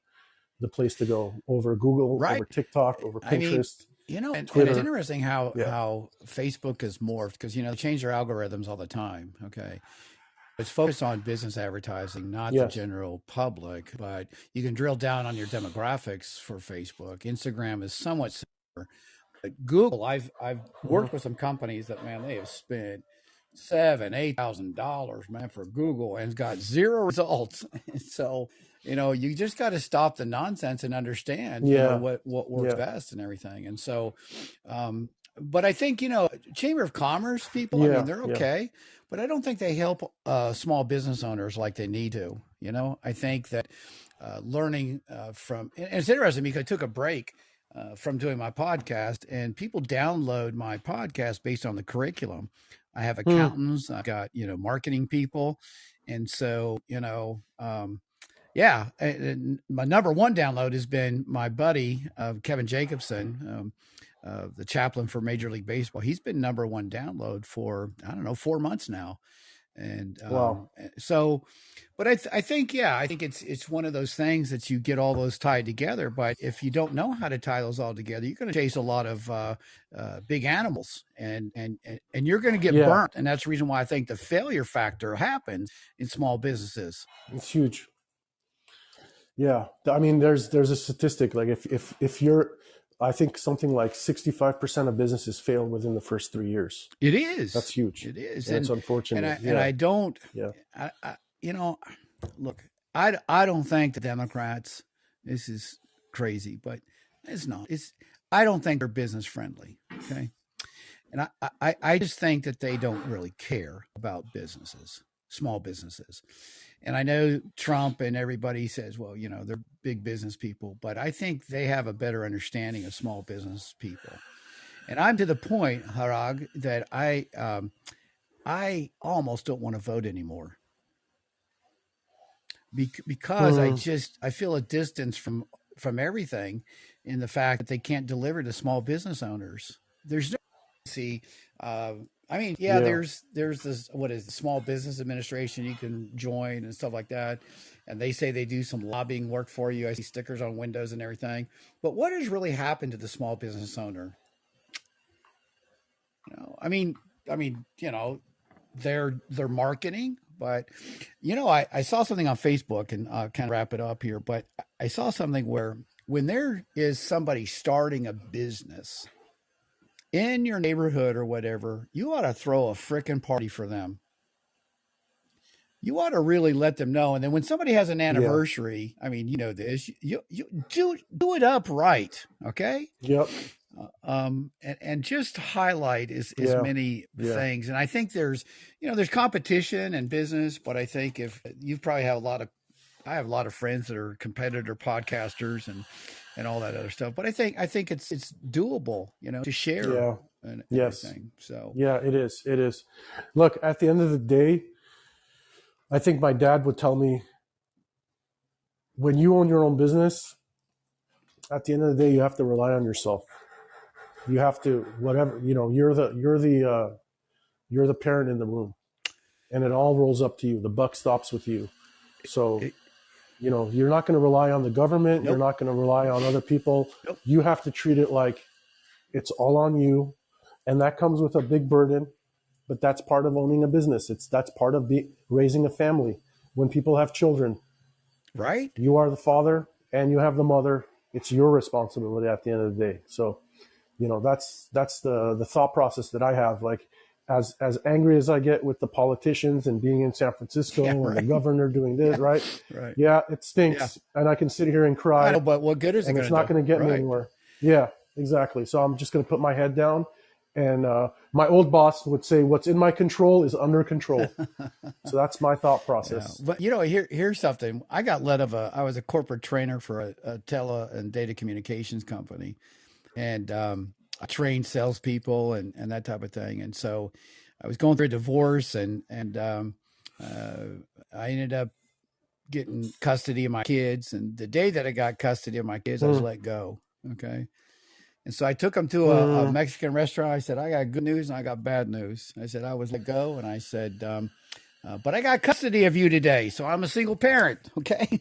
the place to go over Google, over TikTok, over Pinterest. And Twitter. it's interesting how Facebook has morphed, because they change their algorithms all the time. Okay. It's focused on business advertising, not the general public, but you can drill down on your demographics for Facebook. Instagram is somewhat similar. But Google, I've worked with some companies that, man, they have spent $7,000-8,000, man, for Google, and got zero results. So, you just got to stop the nonsense and understand, what works best and everything. And so, but I think, Chamber of Commerce people, I mean, they're okay, but I don't think they help small business owners like they need to. I think that learning from, and it's interesting because I took a break from doing my podcast, and people download my podcast based on the curriculum. I have accountants, I've got, marketing people. And so, and my number one download has been my buddy, Kevin Jacobson, the chaplain for Major League Baseball. He's been number one download for, I don't know, 4 months now. And Wow. so, but I think, yeah, I think it's one of those things that you get all those tied together. But if you don't know how to tie those all together, you're going to chase a lot of big animals, and you're going to get Yeah, burnt. And that's the reason why I think the failure factor happens in small businesses. it's huge. Yeah, I mean, there's a statistic like if you're, I think something like 65% of businesses fail within the first 3 years. It That's is, huge, it is, and it's and unfortunate. I Yeah, don't, yeah. I you know, look, I don't think the Democrats. This is crazy, but it's not. It's I don't think they're business friendly. Okay, and I just think that they don't really care about businesses, small businesses. And I know Trump and everybody says, well, they're big business people, but I think they have a better understanding of small business people. And I'm to the point, Harag, that I almost don't want to vote anymore because Hmm. I feel a distance from everything in the fact that they can't deliver to small business owners. There's no see. Uh, I mean, yeah, Yeah, there's this what is the Small Business Administration you can join and stuff like that, and they say they do some lobbying work for you. I see stickers on windows and everything. But what has really happened to the small business owner? I mean, they're marketing, but I saw something on Facebook and kind of wrap it up here, but I saw something where when there is somebody starting a business in your neighborhood or whatever, you ought to throw a frickin' party for them. You ought to really let them know. And then when somebody has an yeah, anniversary, I mean, you know this, you do it up right, okay? yep, And just highlight as yeah, many yeah, things. And I think there's competition and business, but I think if you probably have I have a lot of friends that are competitor podcasters and all that other stuff. But I think it's doable, to share yeah, and yes, everything. So yeah. It is. It is. Look, at the end of the day, I think my dad would tell me, when you own your own business, at the end of the day, you have to rely on yourself. You have to, whatever, you're the parent in the room, and it all rolls up to you. The buck stops with you. So, it, you're not going to rely on the government. You're nope, not going to rely on other people. nope, You have to treat it like it's all on you. And that comes with a big burden, but that's part of owning a business. That's part of raising a family. When people have children, right. you are the father and you have the mother. It's your responsibility at the end of the day. So, that's the thought process that I have. Like, as angry as I get with the politicians and being in San Yeah, Francisco and the right. governor doing this, Yeah, right? right. Yeah, it Yeah, stinks, and I can sit here and I cry, know, but what good is it and it's going to not do? going to get me Right. anywhere. Yeah, exactly. So I'm just going to put my head down, and my old boss would say, "What's in my control is under control." So that's my thought Yeah, process. but here's something. I got led of I was a corporate trainer for a tele and data communications company, and I trained salespeople and that type of thing. And so I was going through a divorce, and uh, I ended up getting custody of my kids. And the day that I got custody of my kids, I was Mm, let go. Okay. And so I took them to a mm, Mexican restaurant. I said, I got good news and I got bad news. I said, I was let go. And I said, but I got custody of you today. So I'm a single parent. Okay.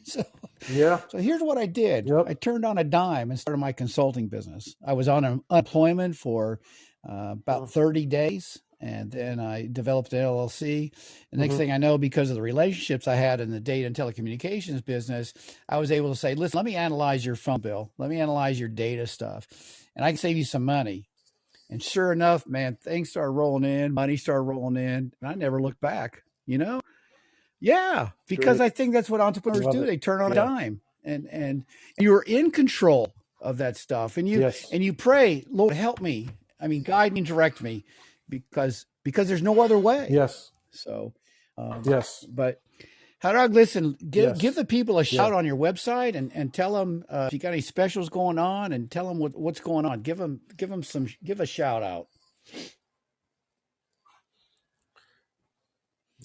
yeah. So here's what I did. Yep. I turned on a dime and started my consulting business. I was on unemployment for about Mm, 30 days. And then I developed an LLC. The next mm-hmm. thing I know, because of the relationships I had in the data and telecommunications business, I was able to say, listen, let me analyze your phone bill. Let me analyze your data stuff. And I can save you some money. And sure enough, man, things started rolling in, money started rolling in. And I never looked back. Yeah, because Great. I think that's what entrepreneurs Love do. it. They turn on a Yeah. dime, and you're in control of that stuff, and you Yes. and you pray, Lord, help me. I mean, guide me and direct me, because there's no other way. Yes. So, Yes. but Harag, listen, give Yes. the people a Yeah. shout on your website and tell them if you got any specials going on, and tell them what's going on. Give a shout out.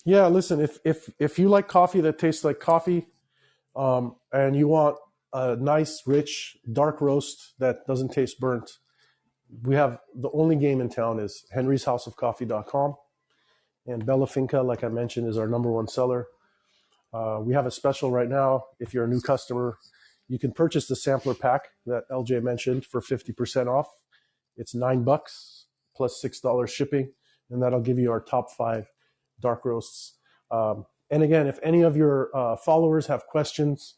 Yeah. Listen, if you like coffee that tastes like coffee, and you want a nice, rich, dark roast that doesn't taste burnt, we have the only game in town is henryshouseofcoffee.com. And Bella Finca, like I mentioned, is our number one seller. We have a special right now. If you're a new customer, you can purchase the sampler pack that LJ mentioned for 50% off. It's $9 plus $6 shipping, and that'll give you our top 5 dark roasts. And again, if any of your followers have questions,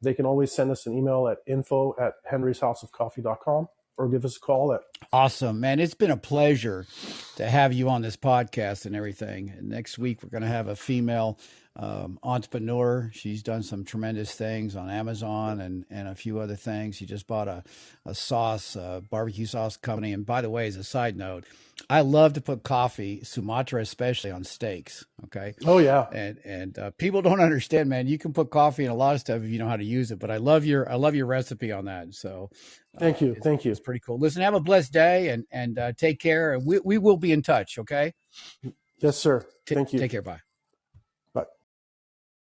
they can always send us an email at info@henryshouseofcoffee.com or give us a call at. Awesome, man. It's been a pleasure to have you on this podcast and everything. And next week, we're going to have a female entrepreneur. She's done some tremendous things on Amazon and a few other things. She just bought a sauce, barbecue sauce company. And by the way, as a side note, I love to put coffee, Sumatra especially, on steaks. Okay. Oh yeah. And people don't understand, man. You can put coffee in a lot of stuff if you know how to use it. But I love your recipe on that. So thank you. It's pretty cool. Listen, have a blessed day and take care. And we will be in touch. Okay. Yes, sir. Thank you. Take care. Bye.